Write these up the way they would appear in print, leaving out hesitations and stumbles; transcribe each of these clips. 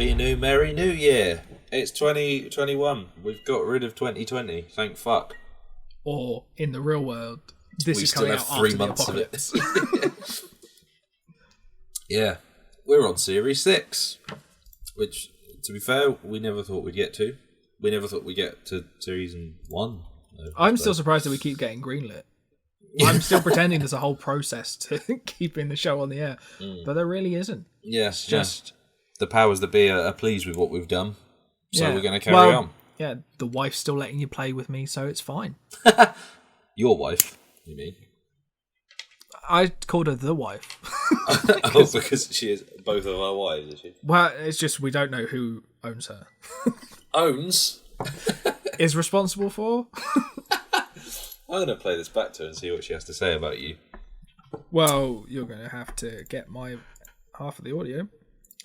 Happy New Merry New Year. It's 2021. We've got rid of 2020. Thank fuck. Or in the real world, this We is still coming have out 3 after months the of it. apocalypse. Yeah. We're on Series 6. Which, to be fair, we never thought we'd get to. We never thought we'd get to Season 1. I'm still surprised that we keep getting greenlit. I'm still pretending there's a whole process to keeping the show on the air. But there really isn't. Yes, It's just... the powers that be are pleased with what we've done. So we're going to carry on. Yeah, the wife's still letting you play with me, so it's fine. Your wife, you mean? I called her the wife. Because she is both of our wives, is she? Well, it's just we don't know who owns her. Owns? Is responsible for? I'm going to play this back to her and see what she has to say about you. Well, you're going to have to get my half of the audio,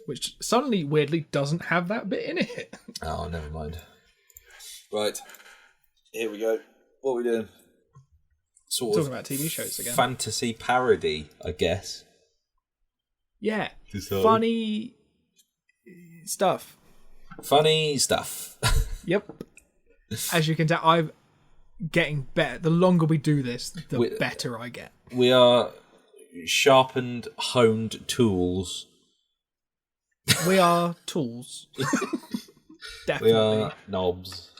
which suddenly, weirdly, doesn't have that bit in it. Oh, never mind. Right. Here we go. What are we doing? Talking about TV shows again. Fantasy parody, I guess. Yeah. So. Funny stuff. Funny stuff. Yep. As you can tell, I'm getting better. The longer we do this, the better I get. We are sharpened, honed tools. We are tools. Definitely. We are knobs.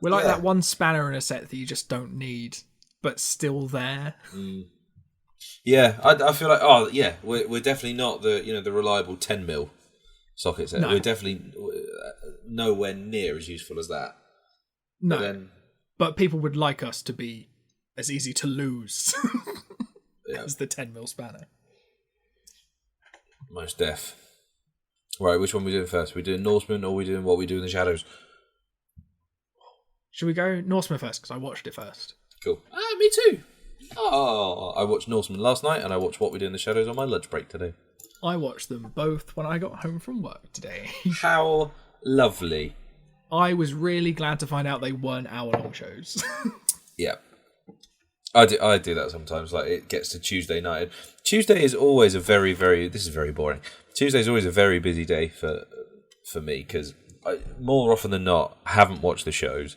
We're like that one spanner in a set that you just don't need, but still there. Yeah, I feel like we're definitely not the reliable 10mm socket set. No. We're definitely nowhere near as useful as that. No, but people would like us to be as easy to lose as the 10mm spanner. Most deaf. Right, which one are we doing first? Are we doing Norsemen or are we doing What We Do in the Shadows? Should we go Norsemen first? Because I watched it first. Cool. Me too. Oh, I watched Norsemen last night and I watched What We Do in the Shadows on my lunch break today. I watched them both when I got home from work today. How lovely. I was really glad to find out they weren't hour-long shows. Yeah. I do that sometimes. Like, it gets to Tuesday night. Tuesday is always a very, very... This is very boring. Tuesday is always a very busy day for me because more often than not, I haven't watched the shows.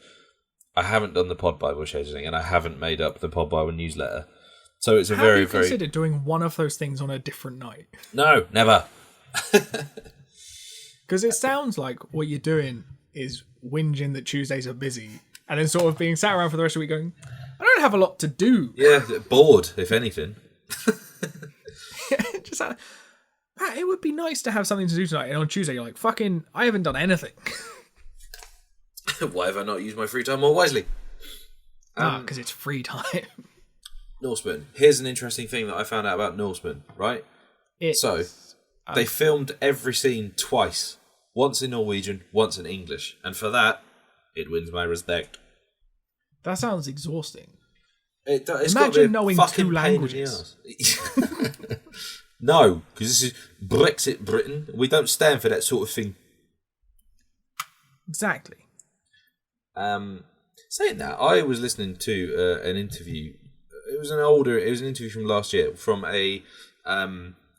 I haven't done the Pod Bible scheduling and I haven't made up the Pod Bible newsletter. So it's a Have you considered doing one of those things on a different night? No, never. Because it sounds like what you're doing is whinging that Tuesdays are busy and then sort of being sat around for the rest of the week going, I don't have a lot to do. Yeah, bored, if anything. Just Matt, it would be nice to have something to do tonight. And on Tuesday, you're like, fucking, I haven't done anything. Why have I not used my free time more wisely? Because it's free time. Norsemen. Here's an interesting thing that I found out about Norsemen, right? They filmed every scene twice. Once in Norwegian, once in English. And for that, it wins my respect. That sounds exhausting. It's Imagine knowing 2 languages. No, because this is Brexit Britain. We don't stand for that sort of thing. Exactly. Saying that, I was listening to an interview. It was an interview from last year from a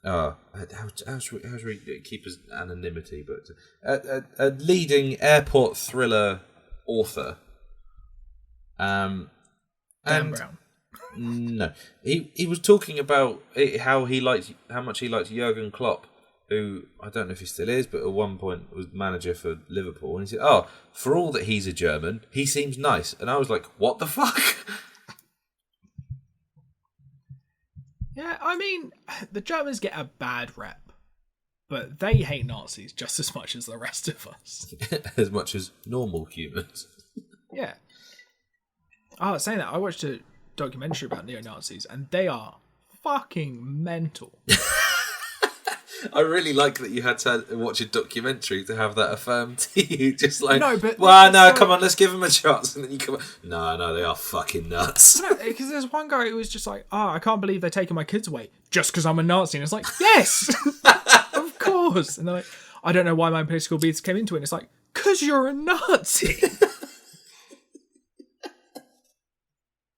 how should we keep his anonymity? But a leading airport thriller author. Dan Brown. No, he was talking about how much he liked Jurgen Klopp, who I don't know if he still is, but at one point was manager for Liverpool. And he said, "Oh, for all that he's a German, he seems nice." And I was like, "What the fuck?" Yeah, I mean, the Germans get a bad rep, but they hate Nazis just as much as the rest of us. As much as normal humans. Yeah. Oh, saying that, I watched a documentary about neo-Nazis, and they are fucking mental. I really like that you had to watch a documentary to have that affirmed to you. Just like, no, but come on, let's give them a chance. And then you come, no, they are fucking nuts. No, because there's one guy who was just like, I can't believe they're taking my kids away just because I'm a Nazi. And it's like, yes, of course. And they're like, I don't know why my political beliefs came into it. And it's like, because you're a Nazi.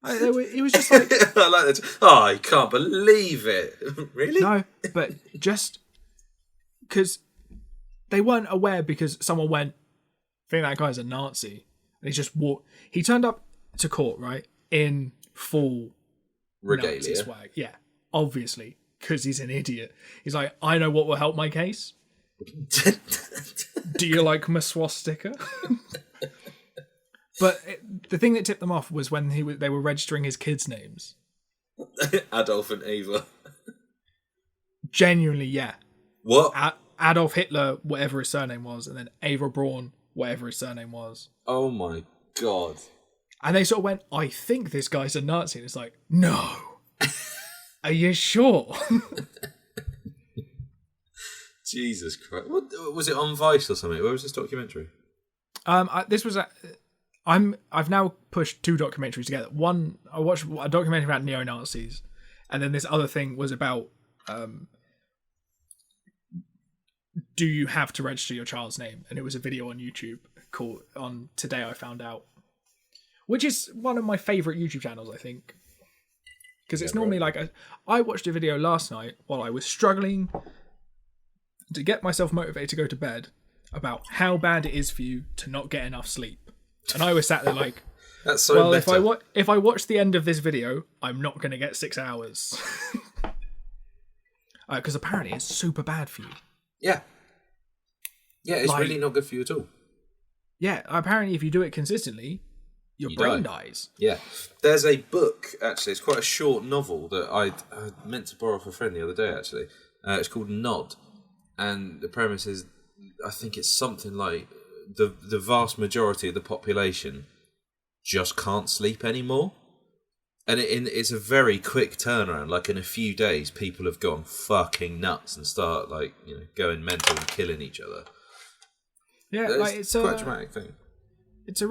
It was just like... I like that. Oh, I can't believe it. Really? No, but just because they weren't aware because someone went, I think that guy's a Nazi. And he just walked. He turned up to court, right, in full regalia. Nazi swag. Yeah, obviously, because he's an idiot. He's like, I know what will help my case. Do you like my swastika? But the thing that tipped them off was when they were registering his kids' names. Adolf and Ava. Genuinely, yeah. What? Adolf Hitler, whatever his surname was, and then Ava Braun, whatever his surname was. Oh my god. And they sort of went, I think this guy's a Nazi. And it's like, no. Are you sure? Jesus Christ. What, was it on Vice or something? Where was this documentary? This was I've now pushed 2 documentaries together. One, I watched a documentary about neo-Nazis, and then this other thing was about do you have to register your child's name? And it was a video on YouTube called on Today I Found Out, which is one of my favourite YouTube channels, I think. Because it's normally like I watched a video last night while I was struggling to get myself motivated to go to bed about how bad it is for you to not get enough sleep. And I was sat there like, that's so well, if I watch the end of this video, I'm not going to get 6 hours. Because apparently it's super bad for you. Yeah. Yeah, it's really not good for you at all. Yeah, apparently if you do it consistently, your brain dies. Yeah. There's a book, actually, it's quite a short novel that I meant to borrow from a friend the other day, actually. It's called Nod. And the premise is, I think it's something like the vast majority of the population just can't sleep anymore. And it's a very quick turnaround. Like in a few days, people have gone fucking nuts and start going mental and killing each other. Yeah, it's quite a dramatic thing. It's a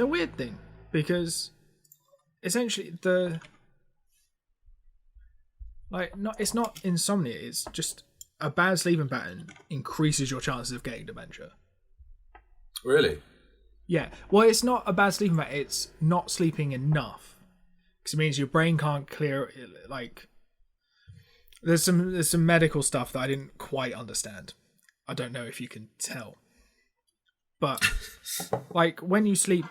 weird thing because essentially it's not insomnia. It's just a bad sleeping pattern increases your chances of getting dementia. Really? Yeah. Well, it's not a bad sleeping pattern. It's not sleeping enough. Because it means your brain can't clear. Like, there's some medical stuff that I didn't quite understand. I don't know if you can tell. But, like, when you sleep,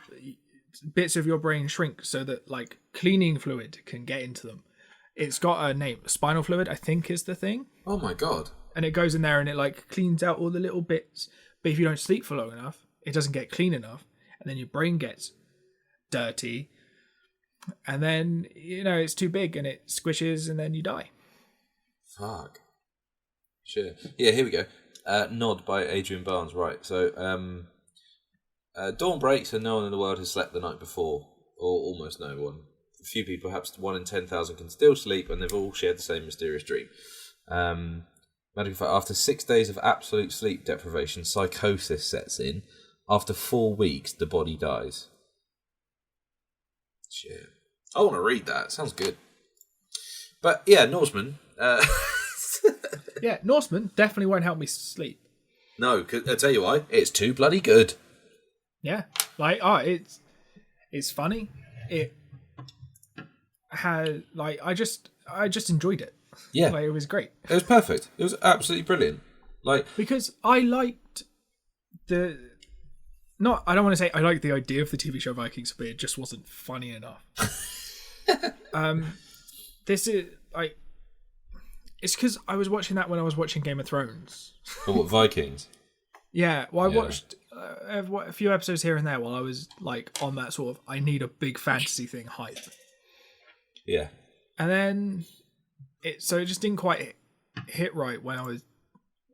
bits of your brain shrink so that, like, cleaning fluid can get into them. It's got a name. Spinal fluid, I think, is the thing. Oh, my God. And it goes in there and it, like, cleans out all the little bits. But if you don't sleep for long enough, it doesn't get clean enough. And then your brain gets dirty. And then, it's too big and it squishes and then you die. Fuck. Sure. Yeah, here we go. Nod by Adrian Barnes. Right. So, dawn breaks and no one in the world has slept the night before. Or almost no one. A few people, perhaps 1 in 10,000, can still sleep and they've all shared the same mysterious dream. Matter of fact, after 6 days of absolute sleep deprivation, psychosis sets in. After 4 weeks, the body dies. Shit. I want to read that. Sounds good. But yeah, Norsemen. Yeah, Norsemen definitely won't help me sleep. No, I'll tell you why. It's too bloody good. Yeah, it's funny. It had I just enjoyed it. Yeah, it was great. It was perfect. It was absolutely brilliant. Because I liked I don't want to say I liked the idea of the TV show Vikings, but it just wasn't funny enough. This is it's because I was watching that when I was watching Game of Thrones. Oh, what, Vikings? Yeah, well, I watched a few episodes here and there while I was on that sort of I need a big fantasy thing hype. Yeah, and then it just didn't quite hit right when I was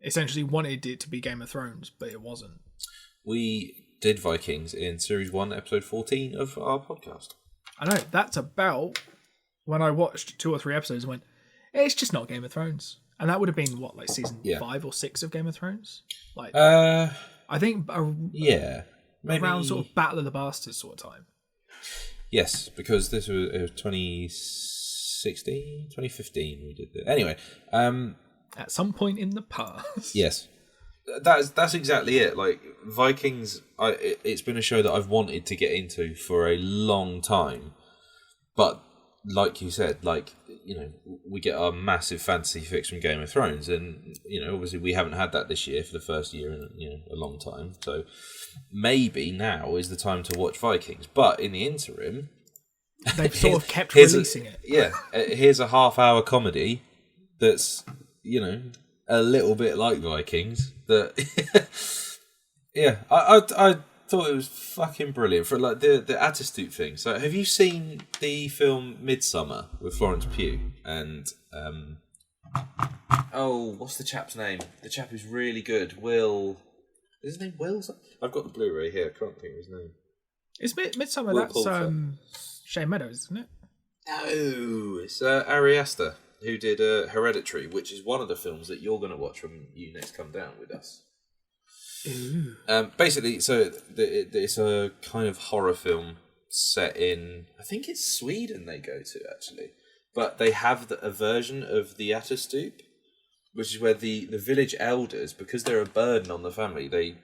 essentially wanted it to be Game of Thrones, but it wasn't. We did Vikings in Series 1, Episode 14 of our podcast. I know, that's about when I watched 2 or 3 episodes and went, it's just not Game of Thrones. And that would have been, season 5 or 6 of Game of Thrones? I think around sort of Battle of the Bastards sort of time. Yes, because it was 2016, 2015 we did it. Anyway. At some point in the past. Yes. That's exactly it. Vikings, it's been a show that I've wanted to get into for a long time, but like you said, like, you know, we get our massive fantasy fix from Game of Thrones, and, you know, obviously we haven't had that this year for the first year in, you know, a long time. So maybe now is the time to watch Vikings. But in the interim, they've sort of kept releasing it. Yeah, here's a half-hour comedy that's, you know, a little bit like Vikings. That, yeah, I thought it was fucking brilliant for like the Attitude thing. So, have you seen the film Midsummer with Florence Pugh and what's the chap's name? The chap who's really good, Will. Is his name Will? I've got the Blu-ray here. I can't think of his name. It's Midsummer. Will That's Poulter. Shane Meadows, isn't it? No, it's Ari Aster who did Hereditary, which is one of the films that you're going to watch when you next come down with us. Ooh. Basically, so it's a kind of horror film set in, I think it's Sweden they go to, actually. But they have a version of the Atterstoop, which is where the village elders, because they're a burden on the family, they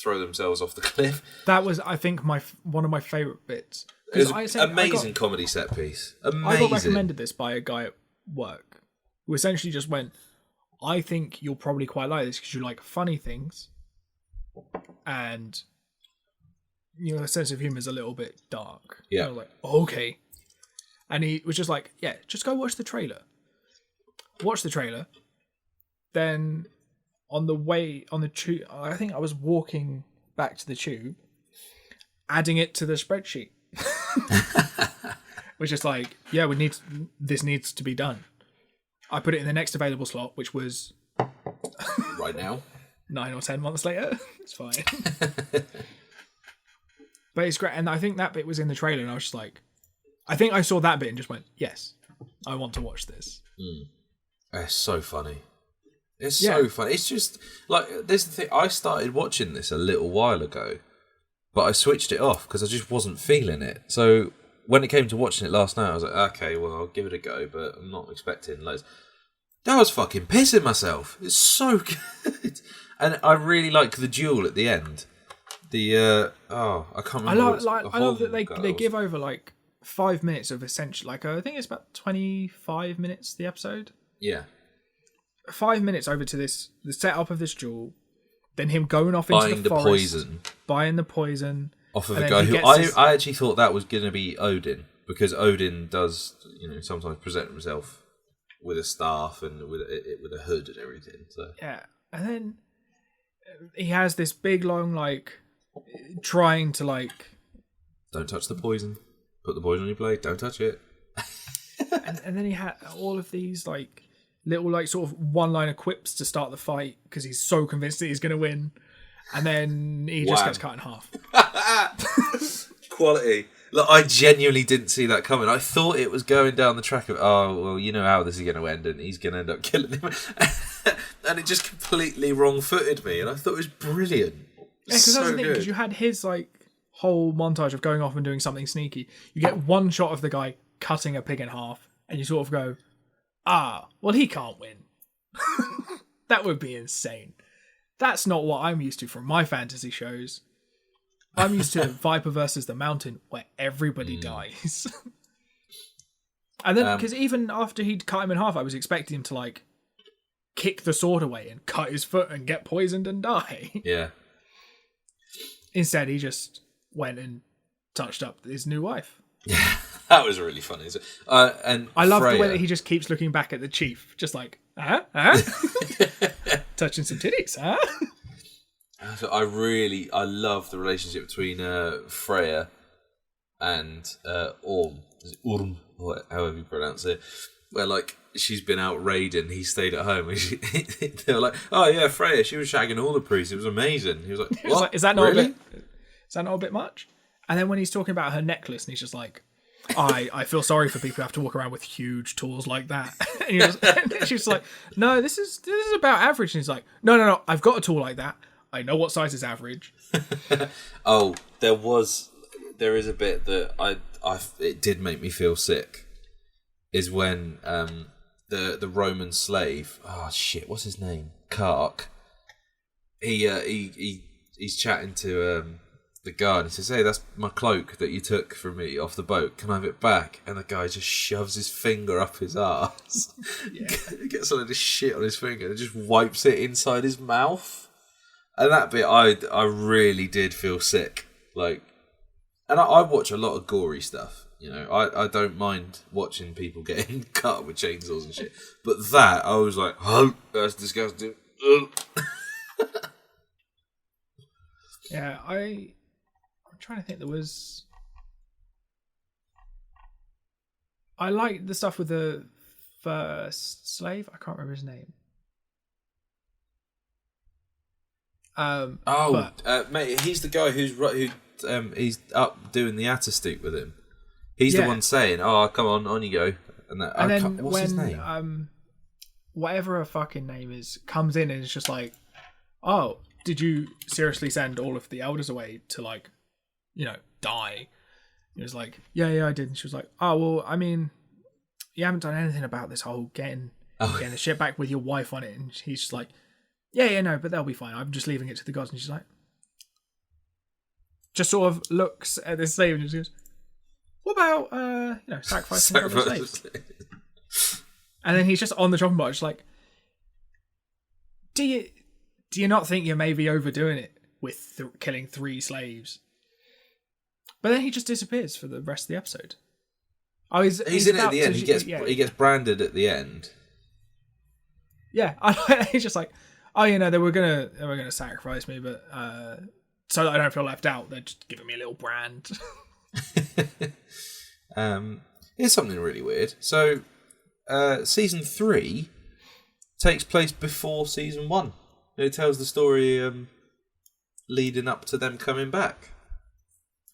throw themselves off the cliff. That was, I think, one of my favourite bits. It was an amazing comedy set piece. Amazing. I got recommended this by a guy at work who essentially just went, I think you'll probably quite like this because you like funny things and your sense of humour is a little bit dark. Yeah. And I was like, okay. And he was just like, yeah, just go watch the trailer. Watch the trailer. Then on the tube, I think I was walking back to the tube, adding it to the spreadsheet. Which is like, yeah, this needs to be done. I put it in the next available slot, which was right now. 9 or 10 months later. It's fine. But it's great. And I think that bit was in the trailer, and I was just like, I think I saw that bit and just went, yes, I want to watch this. It's so funny. It's so funny. It's just like, this is the thing. I started watching this a little while ago, but I switched it off because I just wasn't feeling it. So when it came to watching it last night, I was like, okay, well, I'll give it a go, but I'm not expecting loads. I was fucking pissing myself. It's so good. And I really like the duel at the end. I can't remember. I love that they give over like 5 minutes of essential, like I think it's about 25 minutes the episode. Yeah. 5 minutes over to the setup of this duel, then him going off into the forest, buying the poison off of a guy who I actually thought that was going to be Odin, because Odin does, you know, sometimes present himself with a staff and with a hood and everything. So yeah, and then he has this big long like trying to like, don't touch the poison. Put the poison on your blade. Don't touch it. and then he had all of these like little like sort of one-liner quips to start the fight because he's so convinced that he's going to win, and then he just gets cut in half. Quality. Look, I genuinely didn't see that coming. I thought it was going down the track of, oh, well, you know how this is going to end, and he's going to end up killing him. And it just completely wrong-footed me, and I thought it was brilliant. Yeah, because that's the thing, because you had his like whole montage of going off and doing something sneaky. You get one shot of the guy cutting a pig in half, and you sort of go, well, he can't win. That would be insane. That's not what I'm used to from my fantasy shows. I'm used to Viper versus the Mountain, where everybody dies. And then, because even after he'd cut him in half, I was expecting him to, like, kick the sword away and cut his foot and get poisoned and die. Yeah. Instead, he just went and touched up his new wife. Yeah, that was really funny. And I love Freya, the way that he just keeps looking back at the chief, just like, touching some titties, I love the relationship between Freya and Orm. Is it Orm? Or however you pronounce it. Where, like, she's been out raiding, he stayed at home. And they were like, oh, yeah, Freya, she was shagging all the priests. It was amazing. He was like, what? Like, is that not really? a bit much? And then when he's talking about her necklace, and he's just like, I feel sorry for people who have to walk around with huge tools like that. And she's like, no, this is about average. And he's like, no, I've got a tool like that. I know what size is average. Oh, there is a bit that it did make me feel sick. Is when the Roman slave, what's his name? Kark. He's chatting to the guy, and he says, "Hey, that's my cloak that you took from me off the boat. Can I have it back?" And the guy just shoves his finger up his ass, gets all of this shit on his finger, and just wipes it inside his mouth. And that bit, I really did feel sick. Like, and I watch a lot of gory stuff. You know, I don't mind watching people getting cut with chainsaws and shit. But that, I was like, oh, that's disgusting. Yeah, I'm trying to think. There was. I like the stuff with the first slave. I can't remember his name. Mate, he's the guy who he's up doing the Atterstoop with him. He's the one saying, "Oh, come on you go." And then what's his name? Whatever her fucking name is, comes in and is just like, "Oh, did you seriously send all of the elders away to, like, you know, die?" He was like, yeah, I did. And she was like, "Oh, well, I mean, you haven't done anything about this whole getting the shit back with your wife on it." And he's just like, yeah, no, but they'll be fine. I'm just leaving it to the gods. And she's like, just sort of looks at this slave and just goes, "What about, sacrificing other slaves?" And then he's just on the chopping block, just like, do you not think you're maybe overdoing it with killing 3 slaves? But then he just disappears for the rest of the episode. Oh, he's in it at the end. He gets branded at the end. Yeah, he's just like, "Oh, they were gonna sacrifice me, but so that I don't feel left out, they're just giving me a little brand." Here's something really weird. So, season 3 takes place before season 1. It tells the story leading up to them coming back.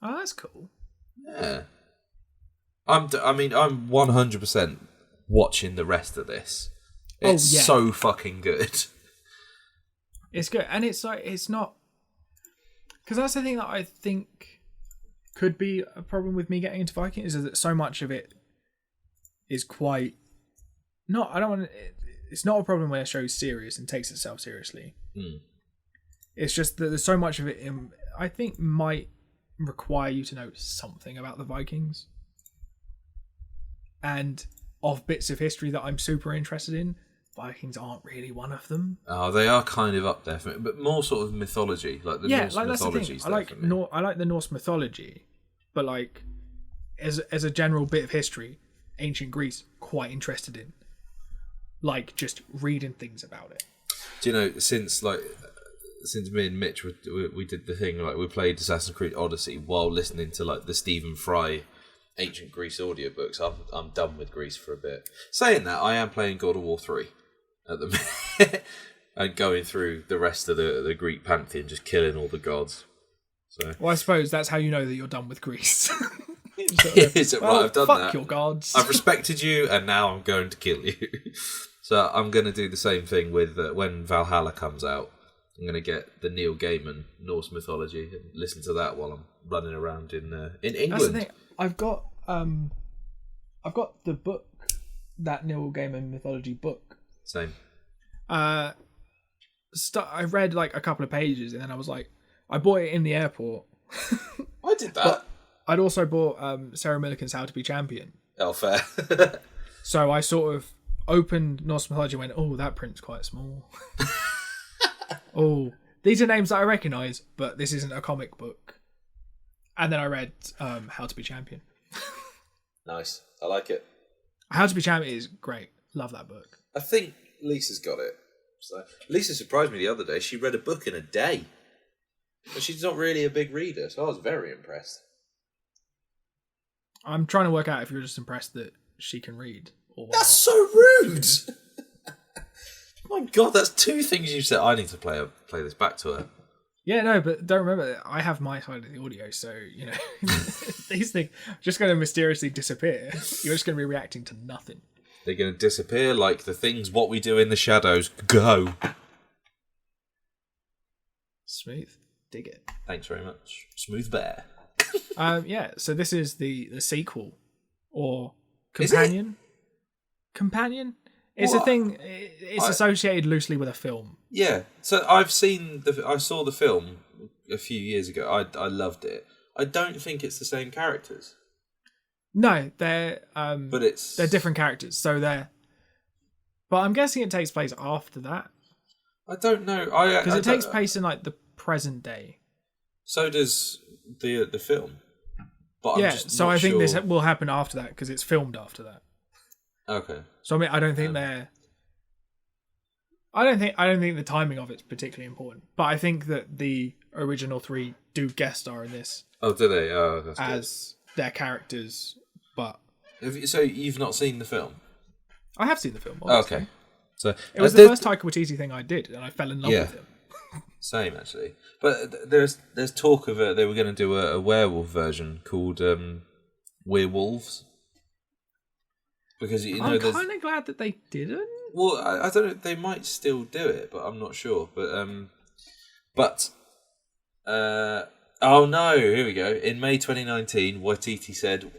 Oh, that's cool. Yeah. I'm 100% watching the rest of this. It's so fucking good. It's good, and it's like, it's not, because that's the thing that I think could be a problem with me getting into Viking, is that so much of it is quite not. I don't want to. It's not a problem when a show's serious and takes itself seriously. It's just that there's so much of it I think might require you to know something about the Vikings, and of bits of history that I'm super interested in. Vikings aren't really one of them. Oh, they are kind of up there for me, but more sort of mythology, like the Norse mythology. I like the Norse mythology, but like as a general bit of history, ancient Greece, quite interested in. Like, just reading things about it. Do you know, since me and Mitch we did the thing, like, we played Assassin's Creed Odyssey while listening to, like, the Stephen Fry ancient Greece audiobooks. I'm done with Greece for a bit. Saying that, I am playing God of War 3 at the minute and going through the rest of the Greek pantheon, just killing all the gods. So, well, I suppose that's how you know that you're done with Greece. I've done fuck that. Your gods. I've respected you, and now I'm going to kill you. So I'm going to do the same thing with when Valhalla comes out. I'm going to get the Neil Gaiman Norse mythology and listen to that while I'm running around in England. That's the thing. I've got the book, that Neil Gaiman mythology book. Same. I read like a couple of pages, and then I was like, I bought it in the airport. I did that. But I'd also bought Sarah Millican's How to Be Champion. Oh, fair. So I sort of opened Norse mythology and went, "Oh, that print's quite small." Oh, these are names that I recognise, but this isn't a comic book. And then I read How to Be Champion. Nice. I like it. How to Be Champion is great. Love that book. I think Lisa's got it. So Lisa surprised me the other day. She read a book in a day. But she's not really a big reader, so I was very impressed. I'm trying to work out if you're just impressed that she can read. Or That's so rude! My God, that's 2 things you said. I need to play this back to her. Yeah, no, but don't remember that I have my side of the audio, so, these things are just going to mysteriously disappear. You're just going to be reacting to nothing. They're going to disappear like the things what we do in the shadows. Go! Smooth. Dig it. Thanks very much. Smooth bear. Yeah, so this is the sequel. Or companion. Companion? It's a thing. It's associated loosely with a film. Yeah. So I saw the film a few years ago. I loved it. I don't think it's the same characters. No, they're but they're different characters. So but I'm guessing it takes place after that. I don't know. Because it takes place in like the present day. So does the film. But yeah, so I think this will happen after that because it's filmed after that. Okay. So I mean, I don't think I don't think the timing of it's particularly important. But I think that the original 3 do guest star in this. Oh, do they? Oh, that's as good. Their characters, but so you've not seen the film? I have seen the film. Obviously. Okay. So it was the first Taika Waititi thing I did, and I fell in love with him. Same actually, but there's talk of they were going to do a werewolf version called Werewolves, because I'm kind of glad that they didn't. Well, I don't know. They might still do it, but I'm not sure. But oh no! Here we go. In May 2019, Waititi said,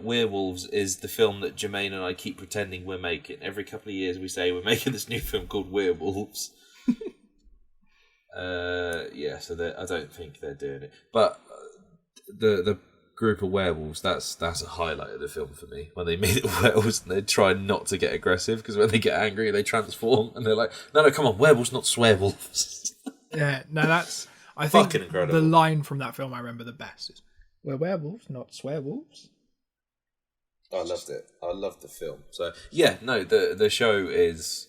"Werewolves is the film that Jermaine and I keep pretending we're making. Every couple of years, we say we're making this new film called Werewolves." So I don't think they're doing it. But the group of werewolves, that's a highlight of the film for me. When they meet the werewolves and they try not to get aggressive, because when they get angry, they transform and they're like, no, come on, werewolves, not swearwolves. Yeah, no, that's... I think fucking incredible. The line from that film I remember the best is, "We're werewolves, not swearwolves." I loved it. I loved the film. So yeah, no, the show it's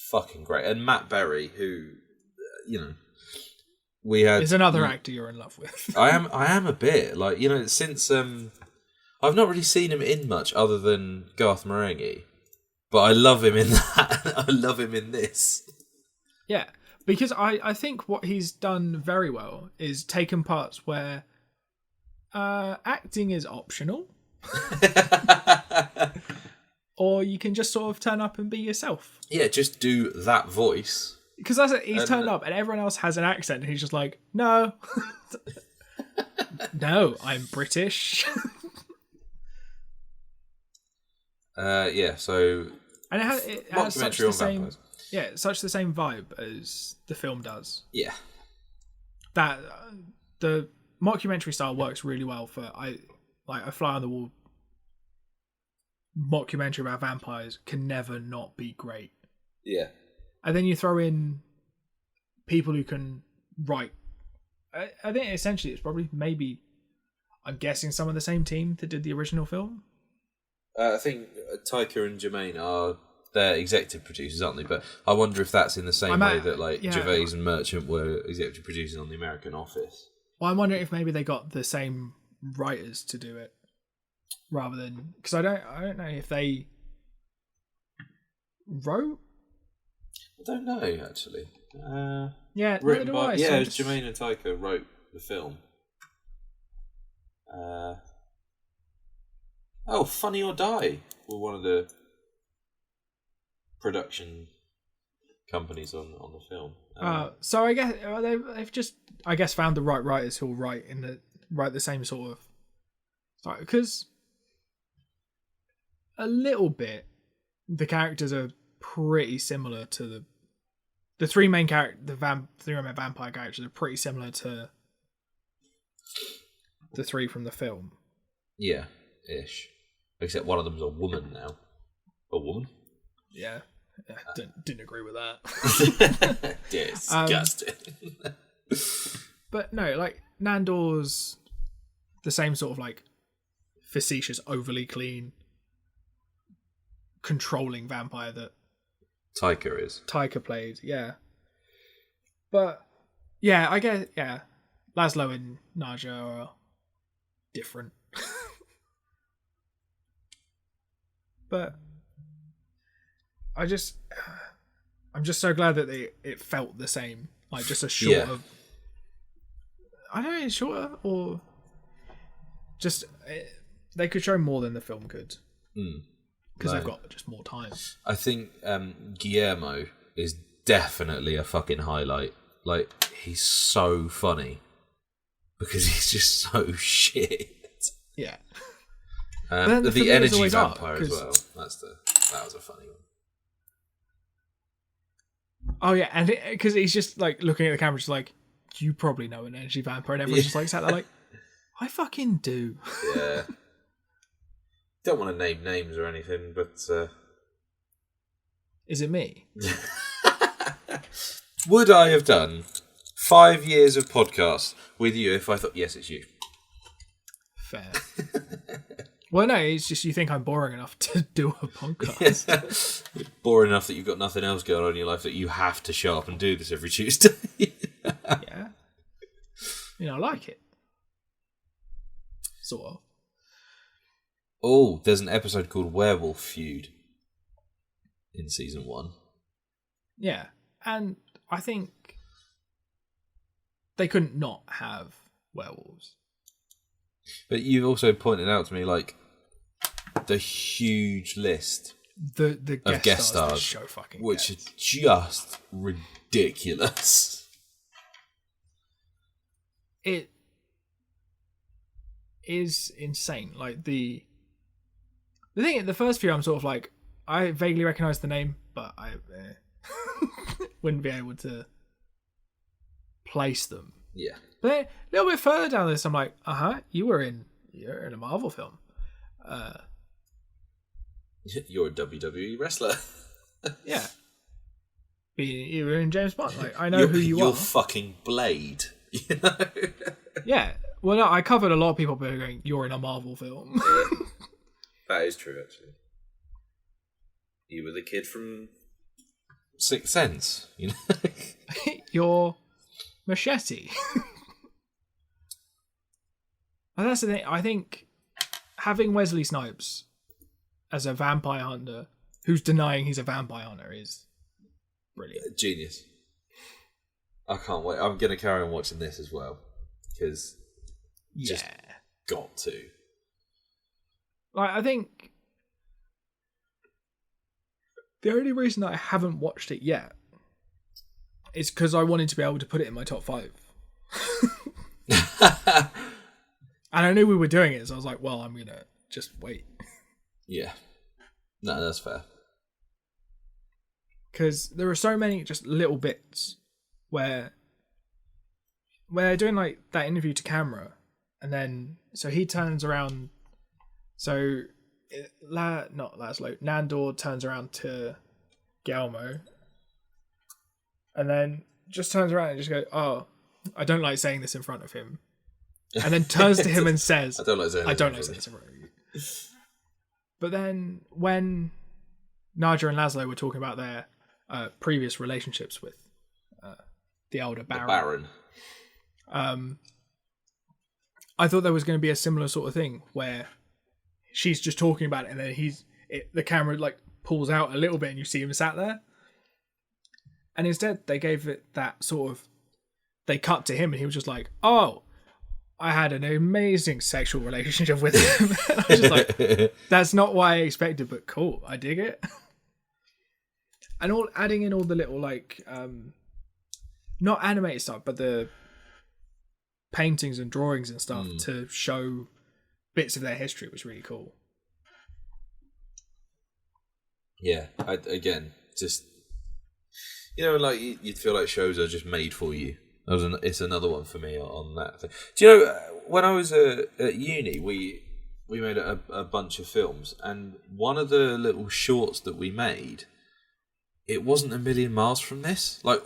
fucking great. And Matt Berry, who we had, is another actor you're in love with. I am a bit like since I've not really seen him in much other than Garth Marenghi, but I love him in that. I love him in this. Yeah. Because I think what he's done very well is taken parts where acting is optional. Or you can just sort of turn up and be yourself. Yeah, just do that voice. Because that's it, he's turned up and everyone else has an accent and he's just like, no. No, I'm British. Yeah, so... And it has such the same... Yeah, such the same vibe as the film does. Yeah. That the mockumentary style works really well for a fly on the wall mockumentary about vampires can never not be great. Yeah. And then you throw in people who can write. I think essentially it's probably I'm guessing some of the same team that did the original film. I think Taika and Jermaine they're executive producers, aren't they? But I wonder if that's in the same way that Gervais and Merchant were executive producers on The American Office. Well, I'm wondering if maybe they got the same writers to do it, rather than, because I don't know if they wrote. I don't know actually. Yeah, written by so Jermaine and Taika wrote the film. Funny or Die were one of the production companies on the film. So I guess they've just found the right writers who will write the same sort of, because a little bit the characters are pretty similar to the three main vampire characters are pretty similar to the three from the film. Yeah, ish. Except one of them's a woman now. A woman? Yeah. Didn't agree with that. Disgusting. But no, Nandor's the same sort of facetious, overly clean, controlling vampire that Taika played, yeah. But yeah, I guess Laszlo and Naja are different. But I'm just so glad that it felt the same. Just a shorter. I don't know, shorter or just they could show more than the film could. Because they've got just more time. I think Guillermo is definitely a fucking highlight. He's so funny because he's just so shit. Yeah. The energy vampire as well. That was a funny one. Oh yeah, and because he's just looking at the camera, just you probably know an energy vampire, and everyone's just like sat there like, I fucking do. Yeah. Don't want to name names or anything, but Is it me? would I have done 5 years of podcast with you if I thought, yes, it's you? Fair. Well, no, it's just you think I'm boring enough to do a podcast. Yeah. Boring enough that you've got nothing else going on in your life that you have to show up and do this every Tuesday. Yeah. I like it. Sort of. Oh, there's an episode called Werewolf Feud in season 1. Yeah. And I think they couldn't not have werewolves. But you've also pointed out to me, like, the huge list The of guest stars, show fucking which gets. is just ridiculous. It is insane. Like the thing, the first few, I'm sort of like, I vaguely recognise the name, but I wouldn't be able to place them. Yeah. But then, a little bit further down this, I'm like, you're in a Marvel film. You're a WWE wrestler. Yeah. You were in James Bond. Like, I know who you are. You're fucking Blade. You know? Yeah. Well, no, I covered a lot of people who are going, you're in a Marvel film. That is true, actually. You were the kid from Sixth Sense, you know? You're Machete. And that's the thing. I think having Wesley Snipes as a vampire hunter who's denying he's a vampire hunter is brilliant. Genius. I can't wait. I'm going to carry on watching this as well. Because just got to. Like, I think the only reason that I haven't watched it yet is because I wanted to be able to put it in my top 5. And I knew we were doing it, so I was like, well, I'm going to just wait. Yeah. No, that's fair. Because there are so many just little bits where they're doing like that interview to camera, and then so he turns around. So not Laszlo, Nandor turns around to Gelmo, and then just turns around and just goes, "Oh, I don't like saying this in front of him," and then turns to him and says, "I don't like saying this in front of you." But then when Naja and Laszlo were talking about their previous relationships with the elder Baron. I thought there was going to be a similar sort of thing where she's just talking about it, and then the camera like pulls out a little bit, and you see him sat there. And instead, they gave it that sort of. They cut to him, and he was just like, "Oh, I had an amazing sexual relationship with him." And I was just like, "That's not what I expected, but cool, I dig it." And adding in all the little like, not animated stuff, but the paintings and drawings and stuff to show bits of their history was really cool. Yeah, again, just like you'd feel like shows are just made for you. It's another one for me on that thing. Do you know when I was at uni, we made a bunch of films, and one of the little shorts that we made, it wasn't a million miles from this. Like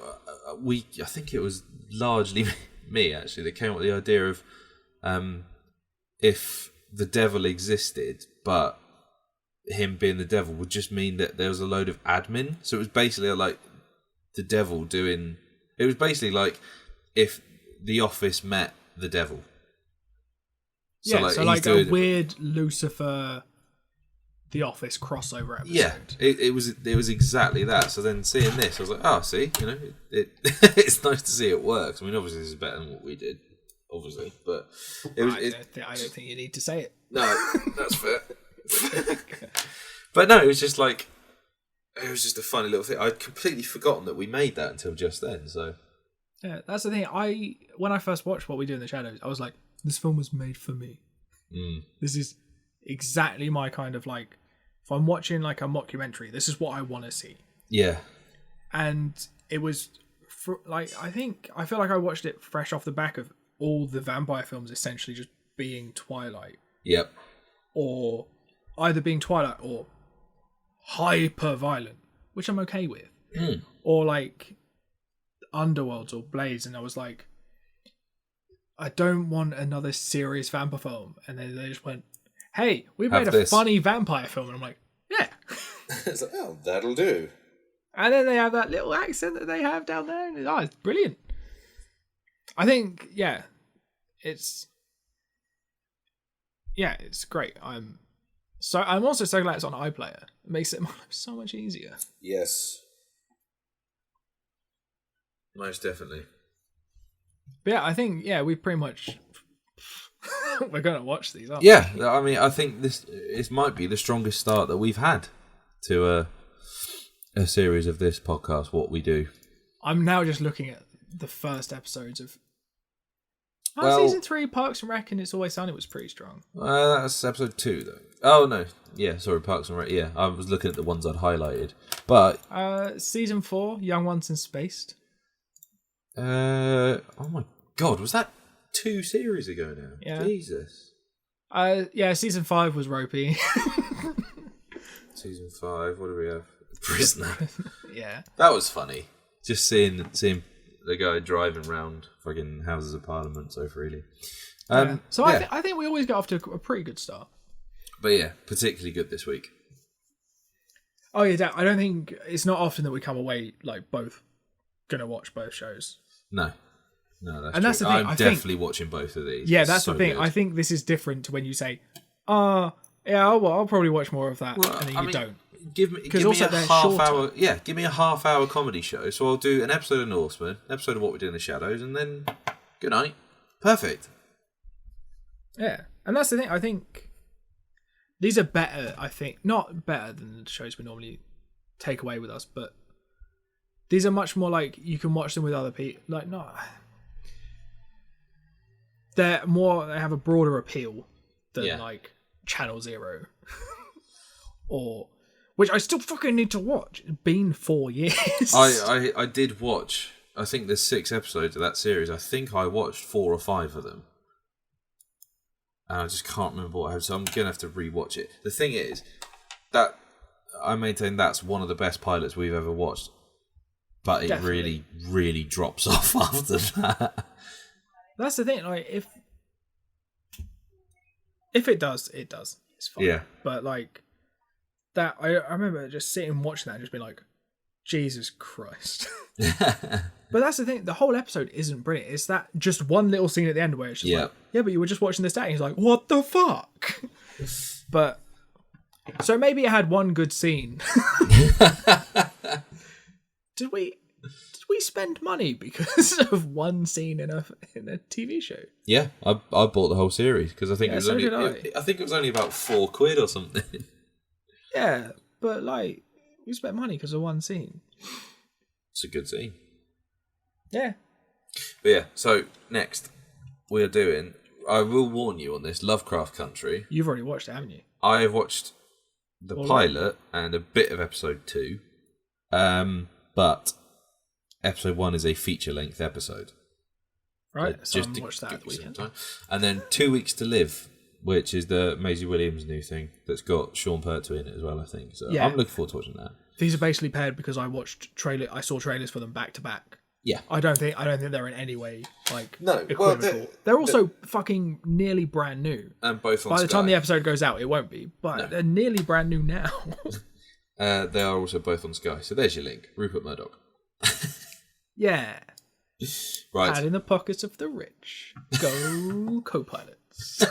I think it was largely me actually that came up with the idea of if the devil existed, but him being the devil would just mean that there was a load of admin. So it was basically like the devil doing. It was basically like if The Office met the devil. So like a weird Lucifer, The Office crossover episode. Yeah, it was exactly that. So then seeing this, I was like, oh, see, it's nice to see it works. I mean, obviously this is better than what we did, obviously, but it was. I don't think you need to say it. No, that's fair. But no, it was just like, it was just a funny little thing. I'd completely forgotten that we made that until just then. So yeah, that's the thing. When I first watched What We Do in the Shadows, I was like, this film was made for me. This is exactly my kind of like. If I'm watching like a mockumentary, this is what I want to see. Yeah. And it was I feel like I watched it fresh off the back of all the vampire films essentially just being Twilight, Yep. or either being Twilight or hyper violent, which I'm okay with, or like Underworlds or Blades, and I was like, I don't want another serious vampire film, and then they just went, "Hey, we made a funny vampire film," and I'm like, "Yeah." It's like, oh, that'll do. And then they have that little accent that they have down there, and it's brilliant. I think, it's great. I'm also so glad it's on iPlayer. It makes it so much easier. Yes. Most definitely. But yeah, I think we pretty much we're gonna watch these. Aren't we? I mean, I think it might be the strongest start that we've had to a series of this podcast. What we do. I'm now just looking at the first episodes of. Season 3, Parks and Rec, and It's Always Sunny was pretty strong. That's episode 2, though. Oh no, sorry, Parks and Rec. Yeah, I was looking at the ones I'd highlighted, but season 4, Young Ones and Spaced. Oh my God, was that 2 series ago now? Yeah. Jesus. Season 5 was ropey. Season 5, what do we have? Prisoner. Yeah. That was funny. Just seeing the guy driving around fucking Houses of Parliament so freely. So I think we always get off to a pretty good start. But yeah, particularly good this week. Oh yeah, I don't think it's not often that we come away like both gonna watch both shows. No, that's and true. that's the thing. I'm definitely watching both of these. Yeah, that's the thing. Good. I think this is different to when you say, I'll probably watch more of that, and then you don't. Give me a half hour. Yeah, give me a half-hour comedy show. So I'll do an episode of Norsemen, an episode of What We Do in the Shadows, and then good night. Perfect. Yeah, and that's the thing. I think these are better. I think not better than the shows we normally take away with us, but these are much more like you can watch them with other people. Like they have a broader appeal than like Channel Zero or. Which I still fucking need to watch. It's been 4 years. I did watch, I think there's 6 episodes of that series. I think I watched 4 or 5 of them. And I just can't remember what I have, so I'm going to have to rewatch it. The thing is, that I maintain that's one of the best pilots we've ever watched. But it really, really drops off after that. That's the thing. Like, if it does, it does. It's fine. Yeah. But like... That I remember just sitting and watching that and just being like, Jesus Christ. But that's the thing, the whole episode isn't brilliant. It's that just one little scene at the end where it's just like, but you were just watching this that, and he's like, what the fuck? But so maybe it had one good scene. Did we spend money because of one scene in a TV show? Yeah, I bought the whole series because I think it was I think it was only about £4 or something. Yeah, but like, we spent money because of one scene. It's a good scene. Yeah. But yeah, so next we are doing, I will warn you on this, Lovecraft Country. You've already watched it, haven't you? I have watched the pilot and a bit of episode 2. But episode 1 is a feature-length episode. Right, so I'm watched that at the weekend. And then 2 Weeks to Live, which is the Maisie Williams new thing that's got Sean Pertwee in it as well, I think. So I'm looking forward to watching that. These are basically paired because I saw trailers for them back to back. Yeah. I don't think they're in any way like equivocal. Well, they're also fucking nearly brand new. And both on By the Sky. time the episode goes out, it won't be, but they're nearly brand new now. They are also both on Sky. So there's your link. Rupert Murdoch. Yeah. Right. Hand in the pockets of the rich. Go co-pilots.